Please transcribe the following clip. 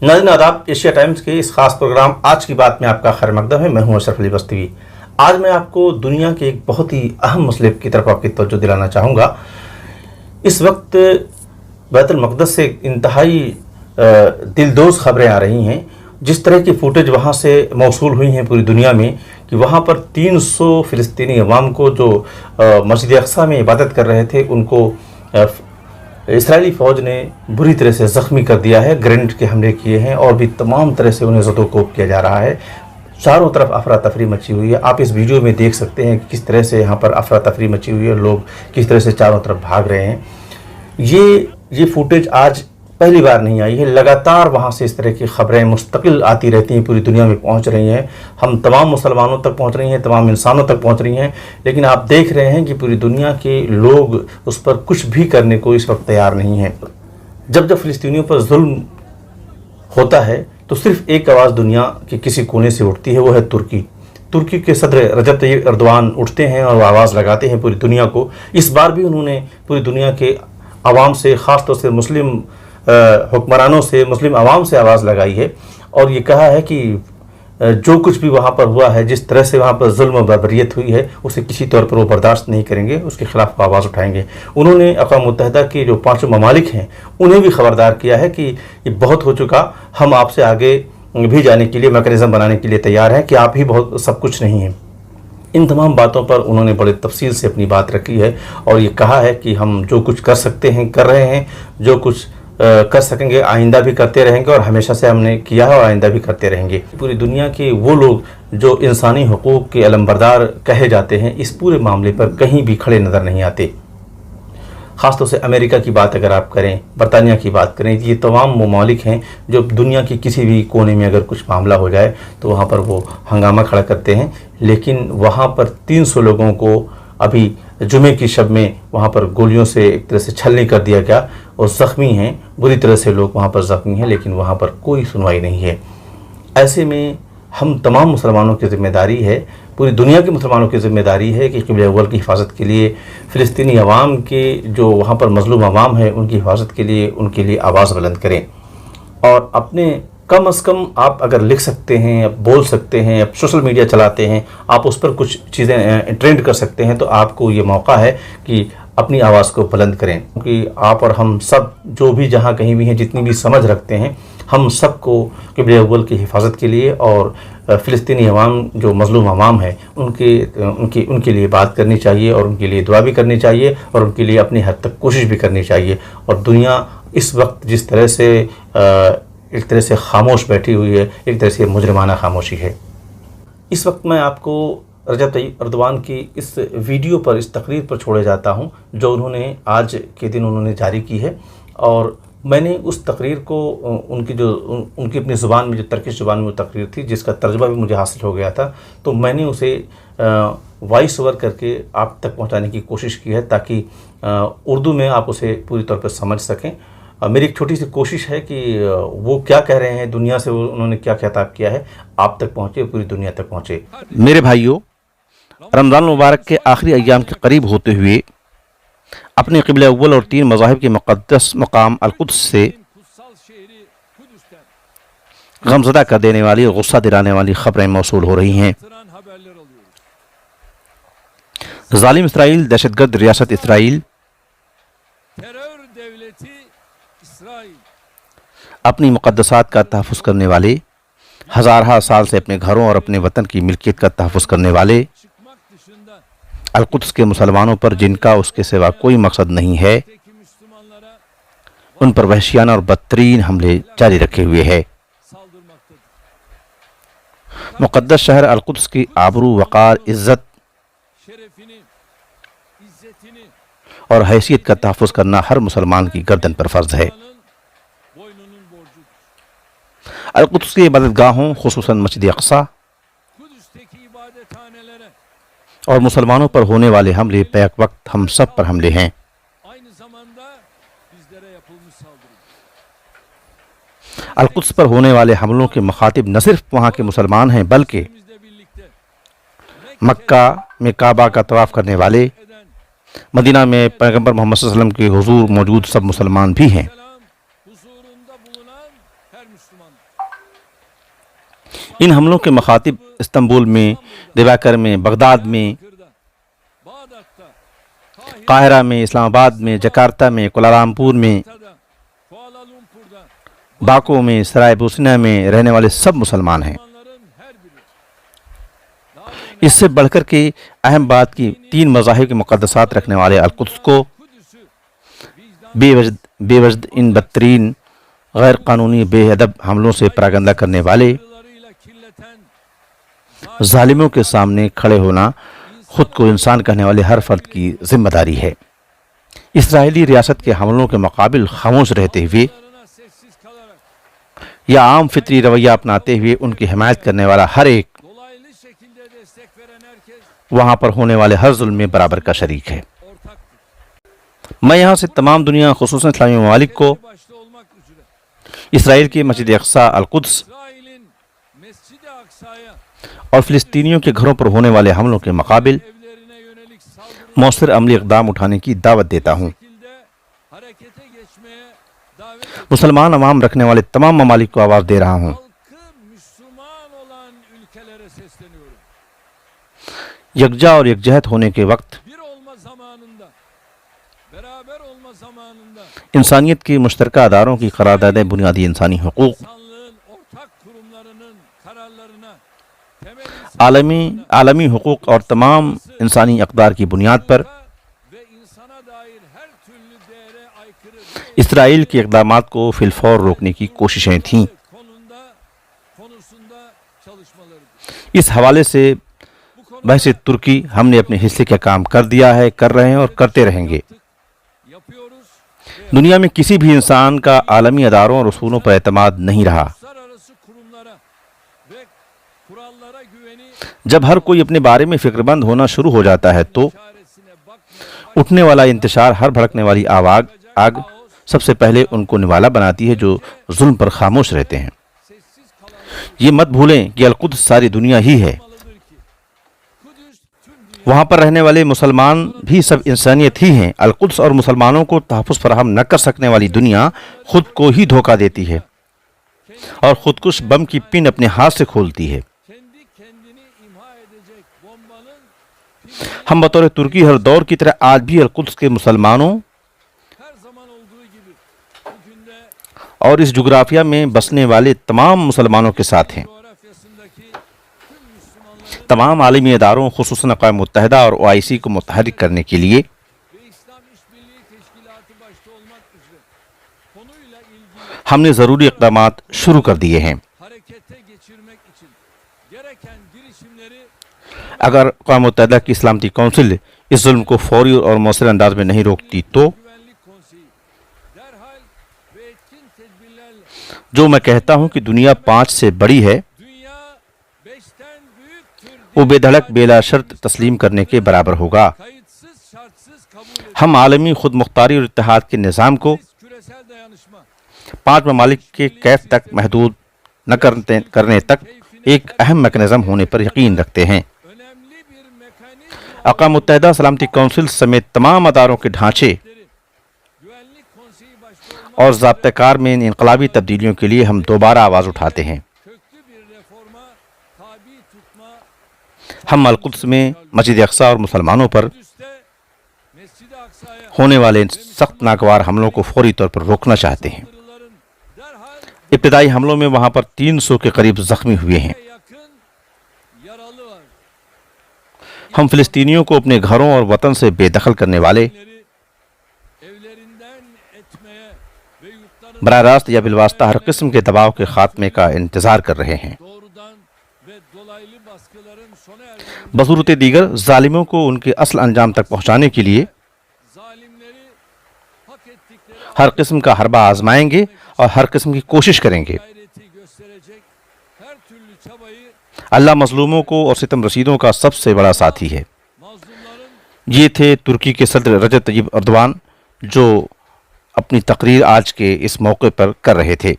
नाज़रीन आदाब, Asia times के इस खास प्रोग्राम आज की बात में आपका खैर मकदम है। मैं हूं अशरफ अली बस्तवी। आज मैं आपको दुनिया के एक बहुत ही अहम मसले की तरफ आपकी तवज्जो दिलाना चाहूँगा। इस वक्त बैतुल मक़दस से इंतहाई दिलदोज़ खबरें आ रही हैं। जिस तरह की फुटेज वहाँ से मौसूल हुई हैं पूरी दुनिया में कि वहाँ पर 300 फ़िलिस्तीनी अवाम को जो मस्जिद अक़सा में इबादत कर रहे थे उनको इसराइली फ़ौज ने बुरी तरह से ज़ख्मी कर दिया है, ग्रेनेड के हमले किए हैं और भी तमाम तरह से उन्हें ज़दोकोब किया जा रहा है। चारों तरफ अफरा तफरी मची हुई है। आप इस वीडियो में देख सकते हैं किस तरह से यहाँ पर अफरा तफरी मची हुई है, लोग किस तरह से चारों तरफ भाग रहे हैं। ये फुटेज आज पहली बार नहीं आई है, लगातार वहाँ से इस तरह की खबरें मुस्तकिल आती रहती हैं, पूरी दुनिया में पहुँच रही हैं, हम तमाम मुसलमानों तक पहुँच रही हैं, तमाम इंसानों तक पहुँच रही हैं। लेकिन आप देख रहे हैं कि पूरी दुनिया के लोग उस पर कुछ भी करने को इस वक्त तैयार नहीं हैं। जब फ़िलिस्तीनियों पर जुल्म होता है तो सिर्फ एक आवाज़ दुनिया के किसी कोने से उठती है, वो है तुर्की के सदर रजब तय्यिप एर्दोआन उठते हैं और आवाज़ लगाते हैं पूरी दुनिया को। इस बार भी उन्होंने पूरी दुनिया के आवाम से, ख़ास तौर से मुस्लिम हुक्मरानों से, मुस्लिम आवाम से आवाज़ लगाई है और ये कहा है कि जो कुछ भी वहाँ पर हुआ है, जिस तरह से वहाँ पर जुल्म और बर्बरियत हुई है, उसे किसी तौर पर वो बर्दाश्त नहीं करेंगे, उसके ख़िलाफ़ आवाज़ उठाएंगे। उन्होंने अक़वाम मुत्तहिदा के जो 5 ममालिक हैं उन्हें भी ख़बरदार किया है कि ये बहुत हो चुका, हम आपसे आगे भी जाने के लिए मैकेनिज़्म बनाने के लिए तैयार हैं कि आप ही बहुत सब कुछ नहीं हैं। इन तमाम बातों पर उन्होंने बड़े तफसील से अपनी बात रखी है और ये कहा है कि हम जो कुछ कर सकते हैं कर रहे हैं, जो कुछ कर सकेंगे आइंदा भी करते रहेंगे और हमेशा से हमने किया है और आइंदा भी करते रहेंगे। पूरी दुनिया के वो लोग जो इंसानी हुकूक़ के अलमबरदार कहे जाते हैं, इस पूरे मामले पर कहीं भी खड़े नज़र नहीं आते। ख़ास तौर से अमेरिका की बात अगर आप करें, बरतानिया की बात करें, ये तमाम ममालिक हैं जो दुनिया की किसी भी कोने में अगर कुछ मामला हो जाए तो वहाँ पर वो हंगामा खड़ा करते हैं। लेकिन वहाँ पर 300 लोगों को अभी जुमे की शब में वहाँ पर गोलियों से एक तरह से छलनी कर दिया गया और ज़ख्मी हैं, बुरी तरह से लोग वहाँ पर ज़ख्मी हैं, लेकिन वहाँ पर कोई सुनवाई नहीं है। ऐसे में हम तमाम मुसलमानों की ज़िम्मेदारी है, पूरी दुनिया के मुसलमानों की ज़िम्मेदारी है कि क़िबला अव्वल की हिफाजत के लिए, फ़िलिस्तीनी अवाम के जो वहाँ पर मज़लूम अवाम है उनकी हिफाजत के लिए, उनके लिए आवाज़ बुलंद करें। और अपने कम अज़ कम आप अगर लिख सकते हैं, आप बोल सकते हैं, आप सोशल मीडिया चलाते हैं, आप उस पर कुछ चीज़ें ट्रेंड कर सकते हैं, तो आपको ये मौका है कि अपनी आवाज़ को बुलंद करें। क्योंकि आप और हम सब जो भी जहाँ कहीं भी हैं, जितनी भी समझ रखते हैं, हम सब को क़िबला अव्वल की हिफाजत के लिए और फ़िलिस्तीनी अवाम जो मज़लूम अवाम है उनके लिए बात करनी चाहिए और उनके लिए दुआ भी करनी चाहिए और उनके लिए अपनी हद तक कोशिश भी करनी चाहिए। और दुनिया इस वक्त जिस तरह से एक तरह से खामोश बैठी हुई है, एक तरह से मुजरिमाना खामोशी है। इस वक्त मैं आपको रजब तय्यिप एर्दोआन की इस वीडियो पर, इस तकरीर पर छोड़े जाता हूं जो उन्होंने आज के दिन उन्होंने जारी की है। और मैंने उस तकरीर को उनकी अपनी ज़ुबान में, जो तर्किश ज़ुबान में वो तकरीर थी जिसका तर्जुमा भी मुझे हासिल हो गया था, तो मैंने उसे वॉइस ओवर करके आप तक पहुंचाने की कोशिश की है ताकि उर्दू में आप उसे पूरी तौर पर समझ सकें। मेरी एक छोटी सी कोशिश है कि वो क्या कह रहे हैं, दुनिया से उन्होंने क्या खिताब किया है, आप तक पहुँचे, पूरी दुनिया तक पहुँचे। मेरे भाइयों, रमज़ान मुबारक के आखिरी अय्याम के करीब होते हुए अपने क़िबला अव्वल और 3 मज़ाहिब के मुक़द्दस मकाम अल-कुद्स से गमज़दा कर देने वाली और गुस्सा दिलाने वाली खबरें मौसूल हो रही हैं। ज़ालिम इसराइल, दहशतगर्द रियासत इसराइल अपनी मुक़द्दसात का तहफ़्फ़ुज़ करने वाले, हज़ारहा साल से अपने घरों और अपने वतन की मिल्कियत का तहफ़्फ़ुज़ करने वाले अल-कुद्स के मुसलमानों पर, जिनका उसके सिवा कोई मकसद नहीं है, उन पर वहशियाना और बदतरीन हमले जारी रखे हुए है। मुक़द्दस शहर अल-कुद्स की आबरू, वक़ार, इज़्ज़त और हैसियत का तहफ़्फ़ुज़ करना हर मुसलमान की गर्दन पर फ़र्ज़ है। अल-कुद्स की इबादतगाहों, खुसूसन मस्जिद अक़सा और मुसलमानों पर होने वाले हमले बैक वक्त हम सब पर हमले हैं। अल-कुद्स पर होने वाले हमलों के मुखातिब न सिर्फ वहाँ के मुसलमान हैं, बल्कि मक्का में काबा का तवाफ़ करने वाले, मदीना में पैगंबर मोहम्मद सल्लल्लाहु अलैहि वसल्लम के हुजूर मौजूद सब मुसलमान भी हैं। ان حملوں کے مخاطب استنبول میں، دیواکر میں، بغداد میں، قاہرہ میں، اسلام آباد میں، جکارتہ میں، کولالمپور میں، باکو میں، سرائے بوسنیا میں رہنے والے سب مسلمان ہیں۔ اس سے بڑھ کر کے اہم بات کی 3 مذاہب کے مقدسات رکھنے والے القدس کو بے وجد ان بدترین غیر قانونی بے ادب حملوں سے پراگندہ کرنے والے ظالموں کے سامنے کھڑے ہونا خود کو انسان کہنے والے ہر فرد کی ذمہ داری ہے۔ اسرائیلی ریاست کے حملوں کے مقابل خاموش رہتے ہوئے یا عام فطری رویہ اپناتے ہوئے ان کی حمایت کرنے والا ہر ایک وہاں پر ہونے والے ہر ظلم میں برابر کا شریک ہے۔ میں یہاں سے تمام دنیا خصوصاً اسلامی ممالک کو اسرائیل کی مسجد اقصی القدس اور فلسطینیوں کے گھروں پر ہونے والے حملوں کے مقابل مؤثر عملی اقدام اٹھانے کی دعوت دیتا ہوں۔ مسلمان عوام رکھنے والے تمام ممالک کو آواز دے رہا ہوں، یکجا اور یکجہت ہونے کے وقت انسانیت کی مشترکہ اداروں کی قرارداد بنیادی انسانی حقوق، عالمی حقوق اور تمام انسانی اقدار کی بنیاد پر اسرائیل کے اقدامات کو فی الفور روکنے کی کوششیں تھیں۔ اس حوالے سے بحث ترکی ہم نے اپنے حصے کا کام کر دیا ہے، کر رہے ہیں اور کرتے رہیں گے۔ دنیا میں کسی بھی انسان کا عالمی اداروں اور اصولوں پر اعتماد نہیں رہا۔ جب ہر کوئی اپنے بارے میں فکر مند ہونا شروع ہو جاتا ہے تو اٹھنے والا انتشار، ہر بھڑکنے والی آگ سب سے پہلے ان کو نوالا بناتی ہے جو ظلم پر خاموش رہتے ہیں۔ یہ مت بھولیں کہ القدس ساری دنیا ہی ہے، وہاں پر رہنے والے مسلمان بھی سب انسانیت ہی ہیں۔ القدس اور مسلمانوں کو تحفظ فراہم نہ کر سکنے والی دنیا خود کو ہی دھوکہ دیتی ہے اور خودکش بم کی پن اپنے ہاتھ سے کھولتی ہے۔ ہم بطور ترکی ہر دور کی طرح آج بھی القدس کے مسلمانوں اور اس جغرافیہ میں بسنے والے تمام مسلمانوں کے ساتھ ہیں۔ تمام عالمی اداروں خصوصاً اقوام متحدہ اور OIC کو متحرک کرنے کے لیے ہم نے ضروری اقدامات شروع کر دیے ہیں۔ اگر اقوام متحدہ کی سلامتی کونسل اس ظلم کو فوری اور مؤثر انداز میں نہیں روکتی تو جو میں کہتا ہوں کہ دنیا 5 سے بڑی ہے، وہ بے دھڑک بلا شرط تسلیم کرنے کے برابر ہوگا۔ ہم عالمی خود مختاری اور اتحاد کے نظام کو 5 ممالک کے کیف تک محدود نہ کرنے تک ایک اہم میکانزم ہونے پر یقین رکھتے ہیں۔ اقوام متحدہ سلامتی کونسل سمیت تمام اداروں کے ڈھانچے اور ضابطہ کار میں ان انقلابی تبدیلیوں کے لیے ہم دوبارہ آواز اٹھاتے ہیں۔ ہم القدس میں مسجد اقصی اور مسلمانوں پر ہونے والے سخت ناگوار حملوں کو فوری طور پر روکنا چاہتے ہیں۔ ابتدائی حملوں میں وہاں پر 300 کے قریب زخمی ہوئے ہیں۔ ہم فلسطینیوں کو اپنے گھروں اور وطن سے بے دخل کرنے والے براہ راست یا بالواسطہ ہر قسم کے دباؤ کے خاتمے کا انتظار کر رہے ہیں۔ بصورت دیگر ظالموں کو ان کے اصل انجام تک پہنچانے کے لیے ہر قسم کا حربہ آزمائیں گے اور ہر قسم کی کوشش کریں گے۔ اللہ مظلوموں کو اور ستم رسیدوں کا سب سے بڑا ساتھی ہے۔ یہ تھے ترکی کے صدر رجب طیب اردوان جو اپنی تقریر آج کے اس موقع پر کر رہے تھے۔